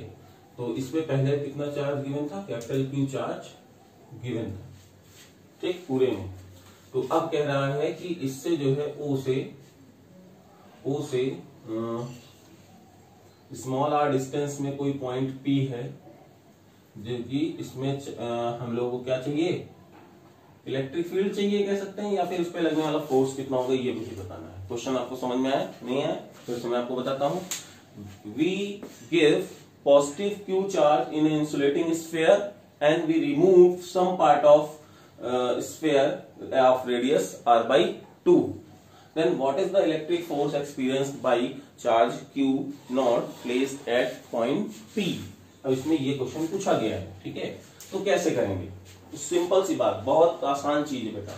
तो इसमें पहले कितना चार्ज गिवन था, कैपिटल Q चार्ज गिवन था, ठीक, पूरे में। तो अब कह रहा है कि इससे जो है O से स्मॉल r डिस्टेंस में कोई पॉइंट P है, जो कि इसमें हम लोगों को क्या चाहिए, इलेक्ट्रिक फील्ड चाहिए कह सकते हैं, या फिर इस पे लगने वाला फोर्स कितना होगा ये मुझे बताना है। क्वेश्चन आपको समझ में आया नहीं आया, फिर से मैं आपको बताता हूं। We give positive Q charge in insulating sphere and we remove some part of sphere of radius r/2, then what is the electric force experienced by charge Q naught placed at point P? अब इसमें ये question पूछा गया है, ठीक है, तो कैसे करेंगे, सिंपल सी बात, बहुत आसान चीज है बेटा।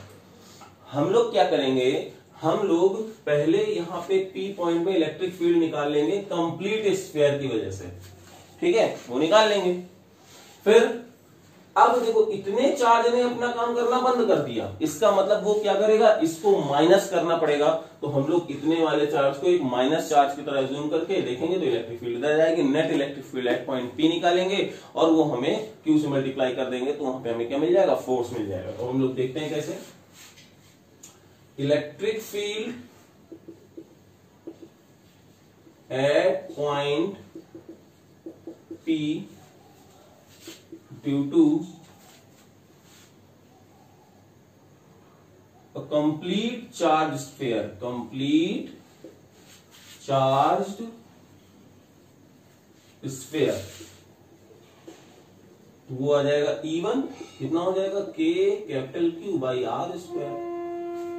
हम लोग क्या करेंगे, हम लोग पहले यहाँ पे P पॉइंट में इलेक्ट्रिक फील्ड निकाल लेंगे कंप्लीट स्फीयर की वजह से, ठीक है, वो निकाल लेंगे। फिर अब देखो इतने चार्ज ने अपना काम करना बंद कर दिया, इसका मतलब वो क्या करेगा, इसको माइनस करना पड़ेगा। तो हम लोग इतने वाले चार्ज को एक माइनस चार्ज की तरह जूम करके देखेंगे तो इलेक्ट्रिक फील्ड इधर जाएगी, net electric field at point P निकालेंगे और वो हमें Q से मल्टीप्लाई कर देंगे, तो वहां पे हमें क्या मिल जाएगा, फोर्स मिल जाएगा। तो हम लोग देखते हैं कैसे, electric field at point P due to a complete charged sphere, complete charged sphere, तो वो आ जाएगा E1, कितना हो जाएगा, K capital Q by R square.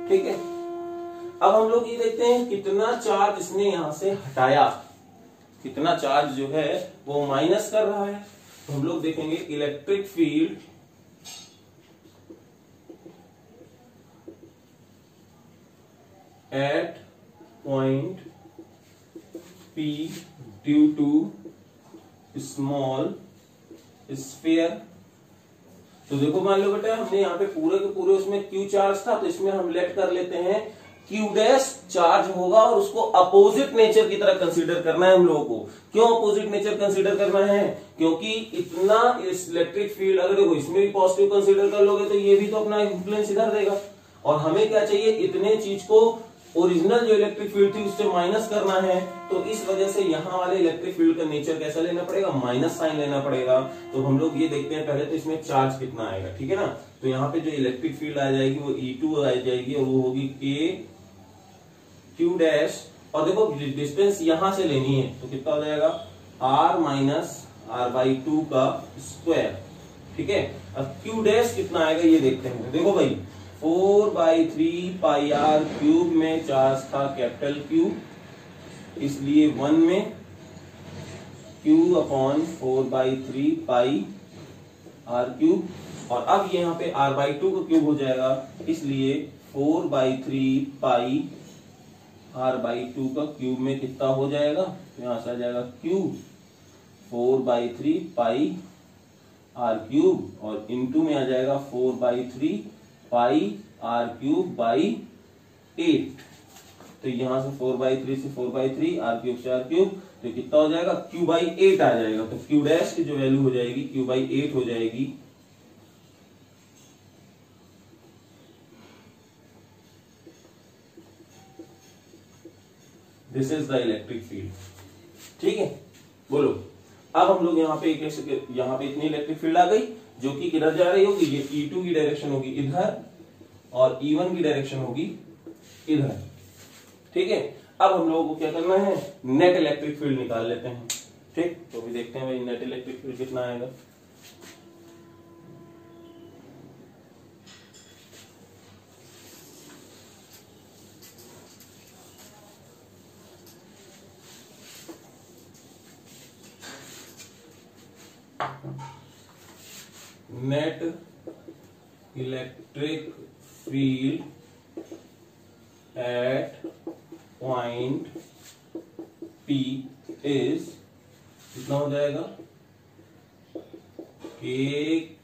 ठीक है, अब हम लोग ये देखते हैं कितना चार्ज इसने यहां से हटाया, कितना चार्ज जो है वो माइनस कर रहा है। तो हम लोग देखेंगे electric field at point P due to small sphere. तो देखो मान लो बेटा हमने यहाँ पे पूरे के पूरे उसमें Q चार्ज था, तो इसमें हम लेट कर लेते हैं Q डैश चार्ज होगा और उसको अपोजिट नेचर की तरह कंसीडर करना है हम लोगों को। क्यों अपोजिट नेचर कंसीडर करना है, क्योंकि इतना इलेक्ट्रिक फील्ड अगर देखो इसमें भी पॉजिटिव कंसीडर कर लोगे तो ये भी तो अपना इन्फ्लुएंस इधर देगा, और हमें क्या चाहिए, इतने चीज को ओरिजिनल जो इलेक्ट्रिक फील्ड थी उससे माइनस करना है। तो इस वजह से यहाँ वाले इलेक्ट्रिक फील्ड का नेचर कैसा लेना पड़ेगा, माइनस साइन लेना पड़ेगा। तो हम लोग ये देखते हैं पहले तो इसमें चार्ज कितना आएगा, ठीक है ना। तो यहाँ पे जो इलेक्ट्रिक फील्ड आ जाएगी वो E2 आ जाएगी और वो होगी K Q डैश, और देखो डिस्टेंस यहां से लेनी है तो कितना हो जाएगा, R माइनस R/2 का स्क्वायर। ठीक है, अब Q डैश कितना आएगा ये देखते हैं। देखो भाई 4/3 पाई R क्यूब में चार्ज था कैपिटल Q, इसलिए 1 में Q अपॉन 4/3 पाई R क्यूब, और अब यहाँ पे R/2 का क्यूब हो जाएगा, इसलिए 4/3 पाई R/2 का क्यूब में कितना हो जाएगा, तो यहां से आ जाएगा Q 4/3 पाई R क्यूब, और इनटू में आ जाएगा 4/3 पाई R क्यूब बाई 8। तो यहां से 4/3 से 4/3 R क्यूब से R क्यूब, तो कितना हो जाएगा, Q/8 आ जाएगा। तो Q डैश की जो वैल्यू हो जाएगी Q/8 हो जाएगी। This is the electric field. ठीक है, बोलो अब हम लोग यहाँ पे कैसे, यहाँ पे इतनी इलेक्ट्रिक फील्ड आ गई जो कि किधर जा रही होगी, ये E2 की डायरेक्शन होगी इधर और E1 की डायरेक्शन होगी इधर। ठीक है, अब हम लोगों को क्या करना है, नेट इलेक्ट्रिक फील्ड निकाल लेते हैं। ठीक, तो भी देखते हैं भाई नेट इलेक्ट्रिक फील्ड कितना आएगा। Net electric field at point P is कितना हो जाएगा, K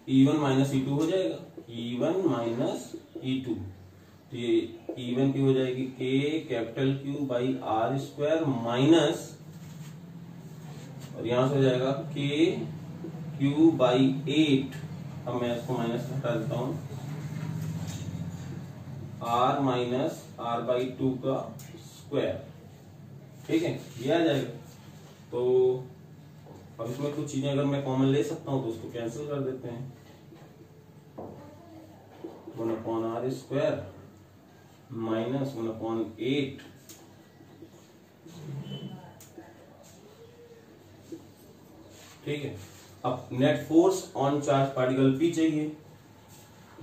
E1 माइनस E2 हो जाएगा, E1 माइनस E2। तो ये E1 की हो जाएगी K capital Q by R square minus, और यहां से हो जाएगा K Q बाई 8। अब मैं इसको माइनस हटा देता हूं, R माइनस R बाई 2 का स्क्वायर। ठीक है, ये आ जाएगा। तो अब इसमें कुछ चीजें अगर मैं कॉमन ले सकता हूं तो उसको कैंसिल कर देते हैं, 1/r स्क्वायर माइनस 1/8। ठीक है, अब net force on charge particle P चाहिए।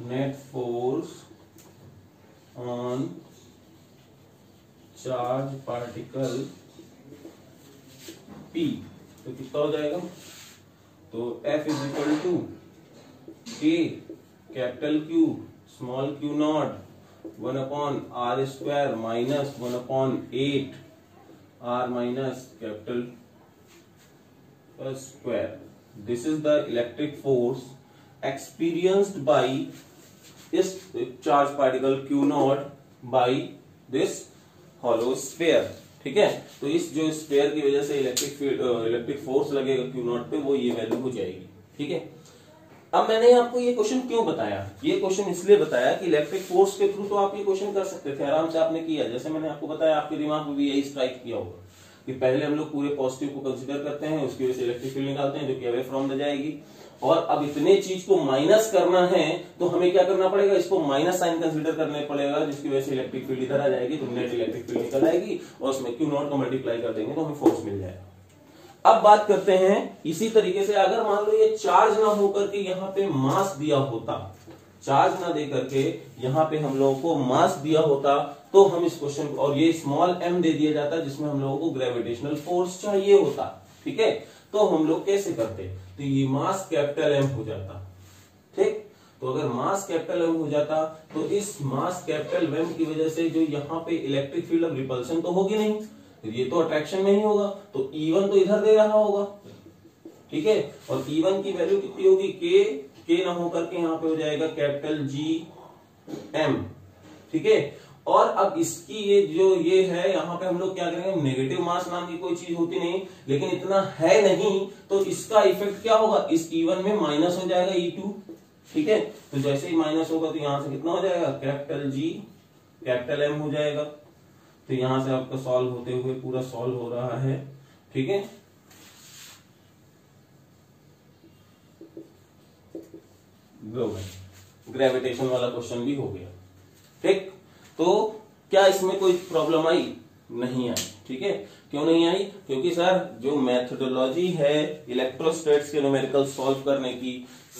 Net force on charge particle P तो कितना हो जाएगा, तो F is equal to K capital Q small q naught 1/r square minus 1/8 r minus capital square. This is the electric force experienced by इस charge particle Q naught by this hollow sphere. ठीक है, तो इस जो sphere की वजह से electric force लगेगा Q नॉट पे, वो ये वैल्यू हो जाएगी। ठीक है, अब मैंने आपको ये क्वेश्चन क्यों बताया, ये क्वेश्चन इसलिए बताया कि इलेक्ट्रिक फोर्स के थ्रू तो आप ये क्वेश्चन कर सकते थे, आराम से आपने किया। जैसे मैंने आपको बताया, आपके दिमाग में भी यही स्ट्राइक किया होगा कि पहले हम लोग पूरे पॉजिटिव को कंसीडर करते हैं, उसकी वजह से इलेक्ट्रिक फील्ड निकालते हैं जो कि अवे फ्रॉम द जाएगी, और अब इतने चीज को माइनस करना है तो हमें क्या करना पड़ेगा, इसको माइनस साइन कंसीडर करने पड़ेगा, जिसकी वजह से इलेक्ट्रिक फील्ड इधर आ जाएगी, तो नेट इलेक्ट्रिक फील्ड निकल आएगी, और उसमें Q नॉट को मल्टीप्लाई कर देंगे तो हमें फोर्स मिल जाएगा। अब बात करते हैं इसी तरीके से, अगर मान लो ये चार्ज ना होकर के यहाँ पे मास दिया होता, चार्ज ना दे करके यहाँ पे हम लोगों को मास दिया होता, तो हम इस क्वेश्चन को, और ये स्मॉल m दे दिया जाता जिसमें हम लोगों को ग्रेविटेशनल फोर्स चाहिए होता। ठीक है, तो हम लोग कैसे करते, तो ये मास कैपिटल M हो जाता। ठीक, तो अगर मास कैपिटल M हो जाता तो इस मास कैपिटल M की वजह से जो यहाँ पे इलेक्ट्रिक फील्ड ऑफ रिपल्शन तो होगी नहीं, ये तो अट्रैक्शन में ही होगा, तो E1 तो इधर दे रहा होगा। ठीक है, और E1 की वैल्यू कितनी होगी, K ना होकर के यहाँ पे हो जाएगा कैपिटल GM। ठीक है, और अब इसकी ये जो ये है, यहाँ पे हम लोग क्या करेंगे, नेगेटिव मास नाम की कोई चीज होती नहीं, लेकिन इतना है नहीं, तो इसका इफेक्ट क्या होगा, इस E1 में माइनस हो जाएगा E2। ठीक है, तो जैसे ही माइनस होगा तो यहां से कितना हो जाएगा, कैपिटल G कैपिटल M हो जाएगा। तो यहां से आपका सॉल्व होते हुए पूरा सॉल्व हो रहा है। ठीक है, ग्रेविटेशन वाला क्वेश्चन भी हो गया। ठीक, तो क्या इसमें कोई प्रॉब्लम आई, नहीं आई। ठीक है, क्यों नहीं आई, क्योंकि सर जो मेथोडोलॉजी है इलेक्ट्रोस्टैट्स के न्यूमेरिकल सॉल्व करने की,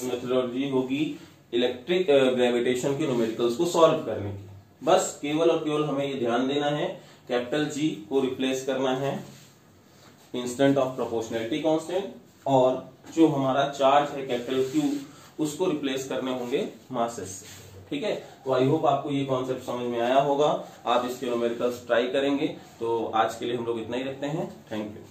मेथोडोलॉजी होगी इलेक्ट्रिक ग्रेविटेशन के न्यूमेरिकल्स को सॉल्व करने की। बस केवल और केवल हमें ये ध्यान देना है, कैपिटल G को रिप्लेस करना है इंस्टेंट ऑफ प्रोपोर्शनैलिटी कांस्टेंट, और जो हमारा चार्ज है कैपिटल Q उसको रिप्लेस करने होंगे मासेस से। ठीक है, तो आई होप आपको ये कॉन्सेप्ट समझ में आया होगा, आप इसके न्यूमेरिकल्स ट्राई करेंगे। तो आज के लिए हम लोग इतना ही रखते हैं, थैंक यू।